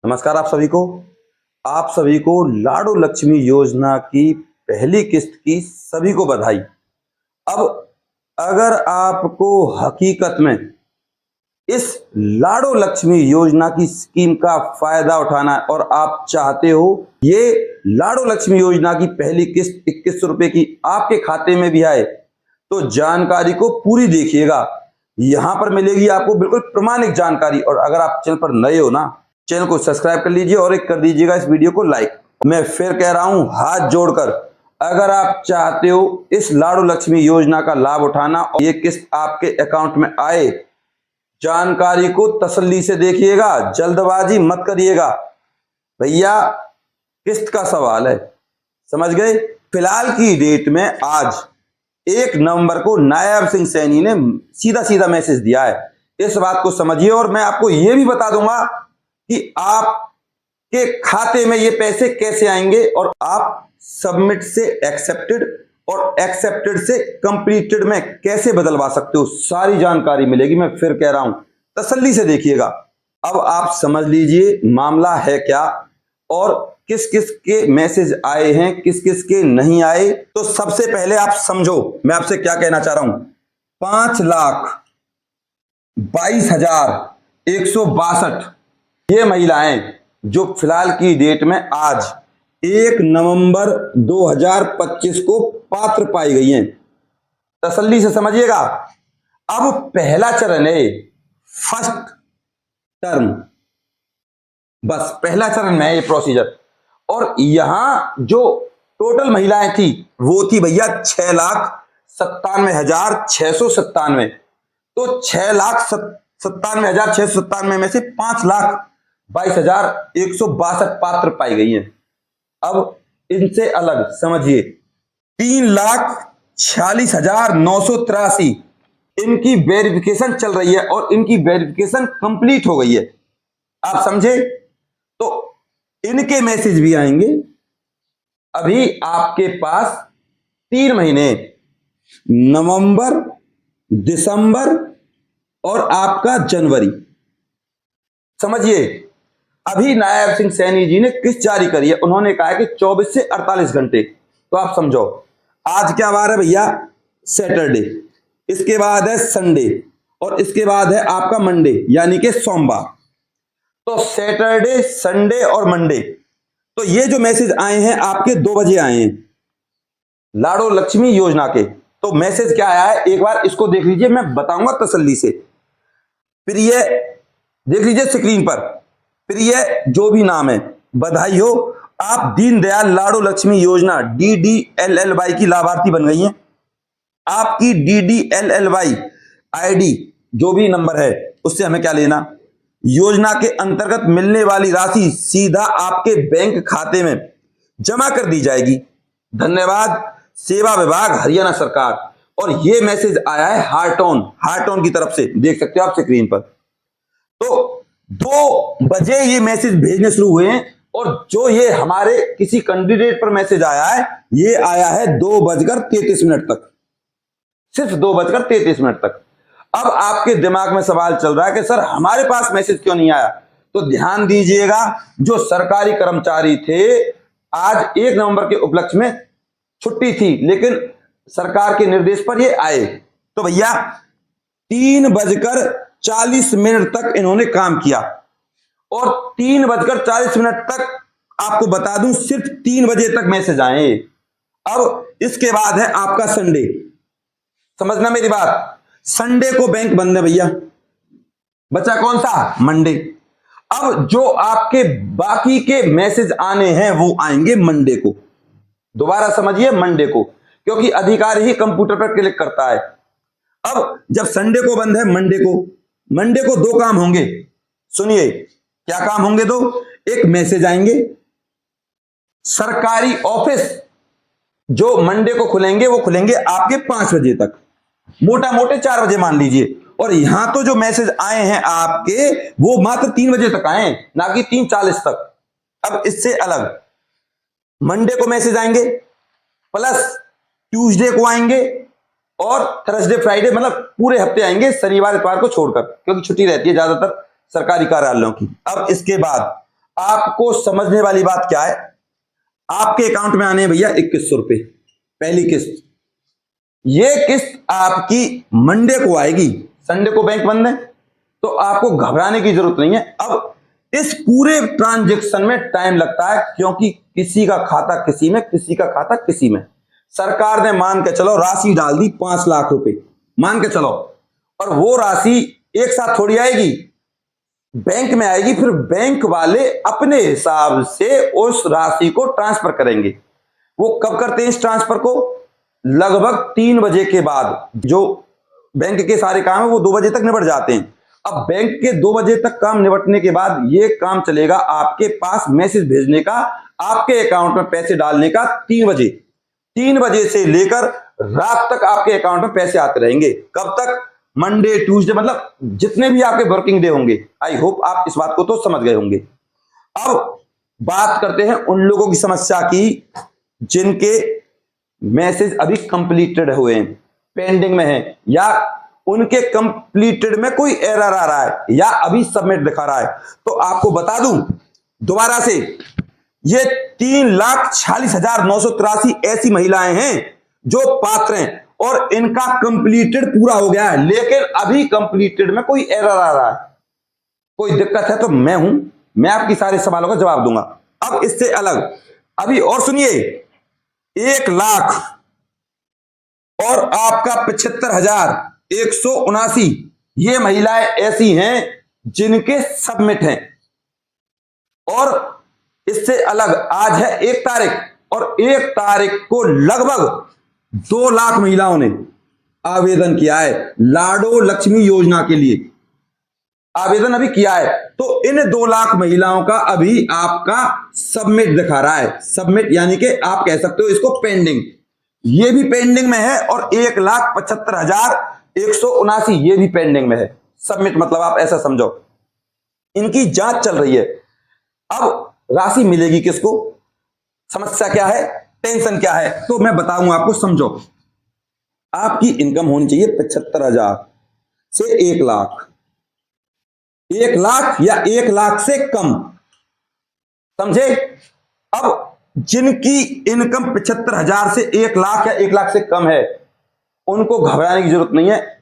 नमस्कार आप सभी को लाडो लक्ष्मी योजना की पहली किस्त की सभी को बधाई। अब अगर आपको हकीकत में इस लाडो लक्ष्मी योजना की स्कीम का फायदा उठाना है और आप चाहते हो ये लाडो लक्ष्मी योजना की पहली किस्त 2100 रुपए की आपके खाते में भी आए, तो जानकारी को पूरी देखिएगा। यहां पर मिलेगी आपको बिल्कुल प्रामाणिक जानकारी। और अगर आप चैनल पर नए हो ना, चैनल को सब्सक्राइब कर लीजिए और एक कर दीजिएगा इस वीडियो को लाइक। मैं फिर कह रहा हूं हाथ जोड़कर, अगर आप चाहते हो इस लाडो लक्ष्मी योजना का लाभ उठाना और ये किस्त आपके अकाउंट में आए, जानकारी को तसल्ली से देखिएगा, जल्दबाजी मत करिएगा। भैया किस्त का सवाल है, समझ गए। फिलहाल की डेट में आज 1 नवंबर को नायब सिंह सैनी ने सीधा सीधा मैसेज दिया है। इस बात को समझिए और मैं आपको यह भी बता दूंगा कि आपके खाते में ये पैसे कैसे आएंगे और आप सबमिट से एक्सेप्टेड और एक्सेप्टेड से कंप्लीटेड में कैसे बदलवा सकते हो, सारी जानकारी मिलेगी। मैं फिर कह रहा हूं तसल्ली से देखिएगा। अब आप समझ लीजिए मामला है क्या और किस किस के मैसेज आए हैं, किस किस के नहीं आए। तो सबसे पहले आप समझो मैं आपसे क्या कहना चाह रहा हूं। 5,22,162 ये महिलाएं जो फिलहाल की डेट में आज 1 नवंबर 2025 को पात्र पाई गई हैं। तसल्ली से समझिएगा। अब पहला चरण है फर्स्ट टर्म, बस पहला चरण में है ये प्रोसीजर। और यहां जो टोटल महिलाएं थी वो थी भैया 6,97,697। तो 6,97,697 में से 5,22,162 पात्र पाई गई हैं। अब इनसे अलग समझिए 3,46,983 इनकी वेरिफिकेशन चल रही है और इनकी वेरिफिकेशन कंप्लीट हो गई है। आप समझे। तो इनके मैसेज भी आएंगे। अभी आपके पास 3 महीने नवंबर, दिसंबर और आपका जनवरी, समझिए। अभी नायब सिंह सैनी जी ने किस्त जारी करी है। उन्होंने कहा है कि 24 से 48 घंटे। तो आप समझो आज क्या वार है भैया, सैटरडे, इसके बाद है संडे और इसके बाद है आपका मंडे यानी कि सोमवार। तो सैटरडे, संडे और मंडे, तो ये जो मैसेज आए हैं आपके 2 बजे आए हैं लाडो लक्ष्मी योजना के। तो मैसेज क्या आया है एक बार इसको देख लीजिए, मैं बताऊंगा तसल्ली से। फिर ये देख लीजिए स्क्रीन पर। फिर ये जो भी नाम है, बधाई हो, आप दीनदयाल लाडो लक्ष्मी योजना DDLLY की लाभार्थी बन गई हैं। आपकी DDLLY आईडी जो भी नंबर है उससे हमें क्या लेना। योजना के अंतर्गत मिलने वाली राशि सीधा आपके बैंक खाते में जमा कर दी जाएगी। धन्यवाद, सेवा विभाग, हरियाणा सरकार। और ये मैसेज आया है हार्ट ऑन की तरफ से, देख सकते हो आप स्क्रीन पर। तो 2 बजे ये मैसेज भेजने शुरू हुए हैं और जो ये हमारे किसी कैंडिडेट पर मैसेज आया है ये आया है 2:33 तक, सिर्फ 2:33 तक। अब आपके दिमाग में सवाल चल रहा है कि सर हमारे पास मैसेज क्यों नहीं आया। तो ध्यान दीजिएगा, जो सरकारी कर्मचारी थे आज 1 नवंबर के उपलक्ष्य में छुट्टी थी, लेकिन सरकार के निर्देश पर ये आए। तो भैया 3:40 तक इन्होंने काम किया और 3:40 तक आपको बता दूं सिर्फ 3 बजे तक मैसेज आए। अब इसके बाद है आपका संडे, समझना मेरी बात। संडे को बैंक बंद है भैया, बचा कौन सा, मंडे। अब जो आपके बाकी के मैसेज आने हैं वो आएंगे मंडे को। दोबारा समझिए, मंडे को, क्योंकि अधिकारी ही कंप्यूटर पर क्लिक करता है। अब जब संडे को बंद है, मंडे को 2 काम होंगे। सुनिए क्या काम होंगे 2। एक मैसेज आएंगे, सरकारी ऑफिस जो मंडे को खुलेंगे वो खुलेंगे आपके 5 बजे तक, मोटा मोटे 4 बजे मान लीजिए। और यहां तो जो मैसेज आए हैं आपके वो मात्र 3 बजे तक आए, ना कि 3:40 तक। अब इससे अलग मंडे को मैसेज आएंगे, प्लस ट्यूसडे को आएंगे और थर्सडे, फ्राइडे, मतलब पूरे हफ्ते आएंगे, शनिवार इतवार को छोड़कर, क्योंकि छुट्टी रहती है ज्यादातर सरकारी कार्यालयों की। अब इसके बाद आपको समझने वाली बात क्या है, आपके अकाउंट में आने हैं भैया 2100 रुपए पहली किस्त। ये किस्त आपकी मंडे को आएगी, संडे को बैंक बंद है, तो आपको घबराने की जरूरत नहीं है। अब इस पूरे ट्रांजैक्शन में टाइम लगता है, क्योंकि किसी का खाता किसी में, किसी का खाता किसी में। सरकार ने मान के चलो राशि डाल दी 5 लाख रुपए, मान के चलो, और वो राशि एक साथ थोड़ी आएगी, बैंक में आएगी। फिर बैंक वाले अपने हिसाब से उस राशि को ट्रांसफर करेंगे। वो कब करते हैं इस ट्रांसफर को? लगभग 3 बजे के बाद। जो बैंक के सारे काम है वो 2 बजे तक निपट जाते हैं। अब बैंक के 2 बजे तक काम निपटने के बाद ये काम चलेगा आपके पास मैसेज भेजने का, आपके अकाउंट में पैसे डालने का 3 बजे। 3 बजे से लेकर रात तक आपके अकाउंट में पैसे आते रहेंगे। कब तक? मंडे, ट्यूसडे, मतलब जितने भी आपके वर्किंग डे होंगे। आई होप आप इस बात को तो समझ गए होंगे। अब बात करते हैं उन लोगों की समस्या की जिनके मैसेज अभी कंप्लीटेड हुए हैं, पेंडिंग में है, या उनके कंप्लीटेड में कोई एरर आ रहा है, या अभी सबमिट दिखा रहा है। तो आपको बता दूं दोबारा से, ये 3,46,983 ऐसी महिलाएं हैं जो पात्र हैं और इनका कंप्लीटेड पूरा हो गया है, लेकिन अभी कंप्लीटेड में कोई एरर आ रहा है। कोई दिक्कत है तो मैं आपकी सारे सवालों का जवाब दूंगा। अब इससे अलग अभी और सुनिए, 1 लाख और आपका 75,179 ये महिलाएं ऐसी हैं जिनके सबमिट हैं। और इससे अलग आज है 1 तारीख, और 1 तारीख को लगभग 2 लाख महिलाओं ने आवेदन किया है लाडो लक्ष्मी योजना के लिए। आवेदन अभी किया है, तो इन 2 लाख महिलाओं का अभी आपका सबमिट दिखा रहा है। सबमिट यानी कि आप कह सकते हो इसको पेंडिंग, ये भी पेंडिंग में है, और 1,75,179 ये भी पेंडिंग में है। सबमिट मतलब आप ऐसा समझो इनकी जांच चल रही है। अब राशि मिलेगी किसको? समस्या क्या है, टेंशन क्या है, तो मैं बताऊंगा आपको, समझो। आपकी इनकम होनी चाहिए 75,000 से 1 लाख, 1 लाख या 1 लाख से कम, समझे? अब जिनकी इनकम 75,000 से 1 लाख या 1 लाख से कम है, उनको घबराने की जरूरत नहीं है।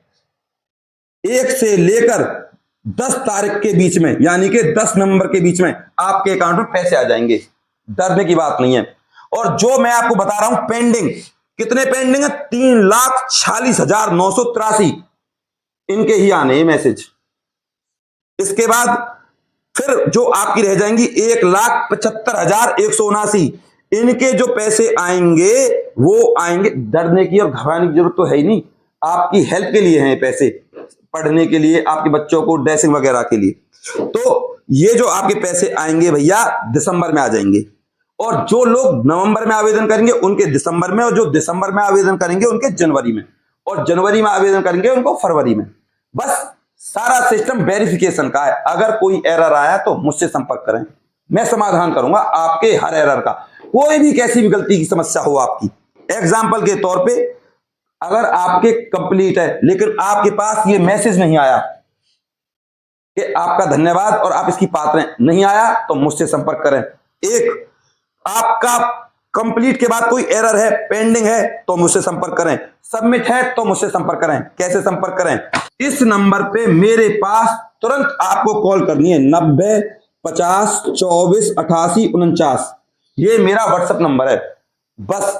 1 से लेकर 10 तारीख के बीच में, यानी कि 10 नवंबर के बीच में आपके अकाउंट में पैसे आ जाएंगे। डरने की बात नहीं है। और जो मैं आपको बता रहा हूं पेंडिंग, कितने पेंडिंग है? 3,46,983 इनके ही आने मैसेज। इसके बाद फिर जो आपकी रह जाएंगी 1,75,179 इनके जो पैसे आएंगे वो आएंगे। डरने की और घबराने की जरूरत तो है ही नहीं, आपकी हेल्प के लिए हैं पैसे, पढ़ने के लिए, आपके बच्चों को ड्रेसिंग वगैरह के लिए। तो ये जो आपके पैसे आएंगे भैया दिसंबर में आ जाएंगे, और जो लोग नवंबर में आवेदन करेंगे उनके दिसंबर में, और जो दिसंबर में आवेदन करेंगे उनके जनवरी में, और जनवरी में आवेदन करेंगे उनको फरवरी में। बस सारा सिस्टम वेरिफिकेशन का है। अगर कोई एरर आया तो मुझसे संपर्क करें, मैं समाधान करूंगा आपके हर एरर का। कोई भी कैसी भी गलती की समस्या हो आपकी, एग्जाम्पल के तौर पे अगर आपके कंप्लीट है लेकिन आपके पास ये मैसेज नहीं आया कि आपका धन्यवाद और आप इसकी पात्र हैं, नहीं आया तो मुझसे संपर्क करें। एक आपका कंप्लीट के बाद कोई एरर है, पेंडिंग है, तो मुझसे संपर्क करें। सबमिट है तो मुझसे संपर्क करें। कैसे संपर्क करें? इस नंबर पे मेरे पास तुरंत आपको कॉल करनी है, 90 50 24 88 49। ये मेरा व्हाट्सएप नंबर है। बस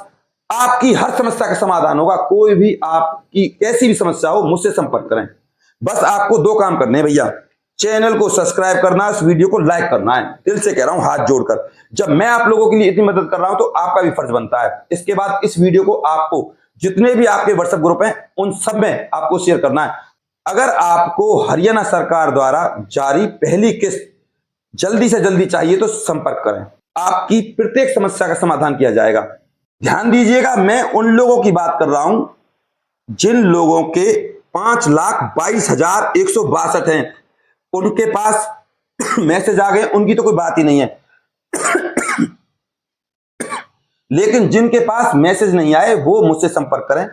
आपकी हर समस्या का समाधान होगा। कोई भी आपकी कैसी भी समस्या हो मुझसे संपर्क करें। बस आपको 2 काम करने हैं भैया, चैनल को सब्सक्राइब करना, इस वीडियो को लाइक करना है। दिल से कह रहा हूं हाथ जोड़कर, जब मैं आप लोगों के लिए इतनी मदद कर रहा हूं तो आपका भी फर्ज बनता है। इसके बाद इस वीडियो को आपको जितने भी आपके व्हाट्सएप ग्रुप हैं उन सब में आपको शेयर करना है। अगर आपको हरियाणा सरकार द्वारा जारी पहली किस्त जल्दी से जल्दी चाहिए तो संपर्क करें, आपकी प्रत्येक समस्या का समाधान किया जाएगा। ध्यान दीजिएगा, मैं उन लोगों की बात कर रहा हूं जिन लोगों के 5,22,162 हैं, उनके पास मैसेज आ गए, उनकी तो कोई बात ही नहीं है। लेकिन जिनके पास मैसेज नहीं आए वो मुझसे संपर्क करें।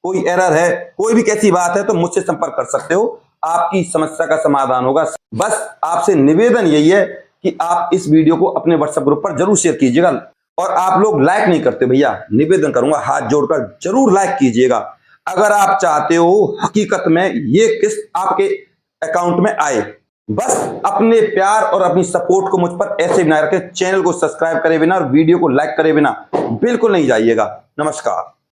कोई एरर है, कोई भी कैसी बात है तो मुझसे संपर्क कर सकते हो, आपकी समस्या का समाधान होगा। बस आपसे निवेदन यही है कि आप इस वीडियो को अपने व्हाट्सएप ग्रुप पर जरूर शेयर कीजिएगा। और आप लोग लाइक नहीं करते भैया, निवेदन करूंगा हाथ जोड़कर जरूर लाइक कीजिएगा अगर आप चाहते हो हकीकत में ये किस्त आपके अकाउंट में आए। बस अपने प्यार और अपनी सपोर्ट को मुझ पर ऐसे बनाए रखें। चैनल को सब्सक्राइब करे बिना और वीडियो को लाइक करे बिना बिल्कुल नहीं जाइएगा। नमस्कार।